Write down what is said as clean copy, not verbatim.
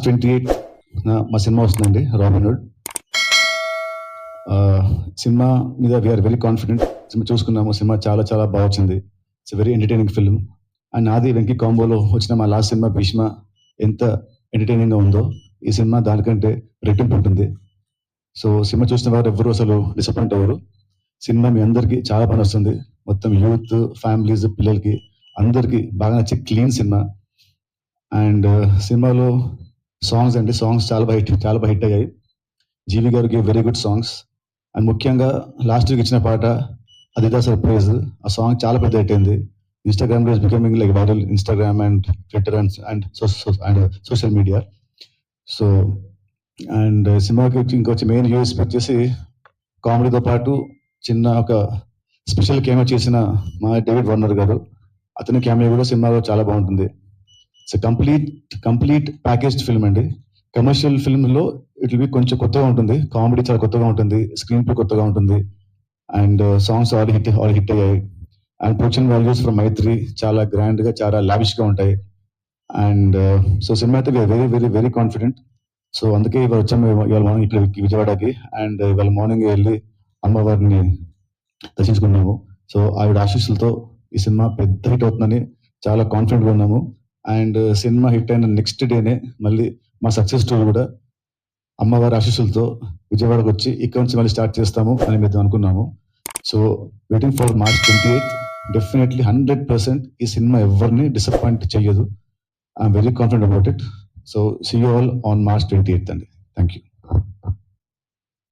28 మా సినిమా వస్తుందండి, Robin Hood. Cinema మీద వీఆర్ వెరీ కాన్ఫిడెంట్. సినిమా చూసుకున్నాము, సినిమా చాలా చాలా బాగా వచ్చింది. It's very entertaining film. And నాది వెంకీ కాంబోలో వచ్చిన మా లాస్ట్ సినిమా భీష్మ ఎంత ఎంటర్టైనింగ్గా ఉందో ఈ సినిమా దానికంటే రెట్టింపు ఉంటుంది. సో సినిమా చూసిన వారు ఎవ్వరూ అసలు డిసప్పాయింట్ అవ్వరు. సినిమా మీ అందరికీ చాలా బాగా వస్తుంది. మొత్తం యూత్, ఫ్యామిలీస్, పిల్లలకి అందరికీ బాగా నచ్చే క్లీన్ సినిమా. అండ్ సినిమాలో సాంగ్స్ చాలా బాగా హిట్ అయ్యాయి. జీవి గారికి వెరీ గుడ్ సాంగ్స్. అండ్ ముఖ్యంగా లాస్ట్ వీక్ ఇచ్చిన పాట అదిదా సర్ప్రైజ్, ఆ సాంగ్ చాలా పెద్ద హిట్ అయింది. Instagram is becoming like viral, Instagram and Twitter and social media. So and సినిమాకి ఇంకొచ్చి మెయిన్ యూఎస్పీ వచ్చేసి కామెడీతో పాటు చిన్న ఒక స్పెషల్ కెమెరా చేసిన మా డేవిడ్ వార్నర్ గారు, అతని కెమెరా కూడా సినిమాలో చాలా బాగుంటుంది. ఇట్స్ కంప్లీట్ ప్యాకేజ్డ్ ఫిల్మ్ అండి. కమర్షియల్ ఫిల్మ్లో ఇట్ విల్ బి కొంచెం కొత్తగా ఉంటుంది, కామెడీ చాలా కొత్తగా ఉంటుంది, స్క్రీన్ ప్లే కొత్తగా ఉంటుంది, అండ్ సాంగ్స్ ఆల్ హిట్ అయ్యాయి. అండ్ ప్రొడక్షన్ వాల్యూస్ ఫ్రమ్ మైత్రి చాలా గ్రాండ్గా, చాలా లావిష్గా ఉంటాయి. అండ్ సో సినిమా అయితే very very very confident. So అందుకే ఇవాళ వచ్చాము, ఇవాళ మార్నింగ్ ఇక్కడ విజయవాడకి. అండ్ ఇవాళ మార్నింగ్ వెళ్ళి అమ్మవారిని దర్శించుకున్నాము. సో ఆవిడ ఆశీస్సులతో ఈ సినిమా పెద్ద హిట్ అవుతుందని చాలా కాన్ఫిడెంట్గా ఉన్నాము. అండ్ సినిమా హిట్ అయిన నెక్స్ట్ డేనే మళ్ళీ మా సక్సెస్ టూర్ కూడా అమ్మవారి ఆశీస్సులతో విజయవాడకు వచ్చి ఇక్కడ నుంచి మళ్ళీ స్టార్ట్ చేస్తాము అని మేము అనుకున్నాము. So waiting for March 28. Definitely 100% ఈ సినిమా ఎవరిని డిసప్పాయింట్ చేయదు. I'm very confident about it. So see you all on March 28 అండి. Thank you.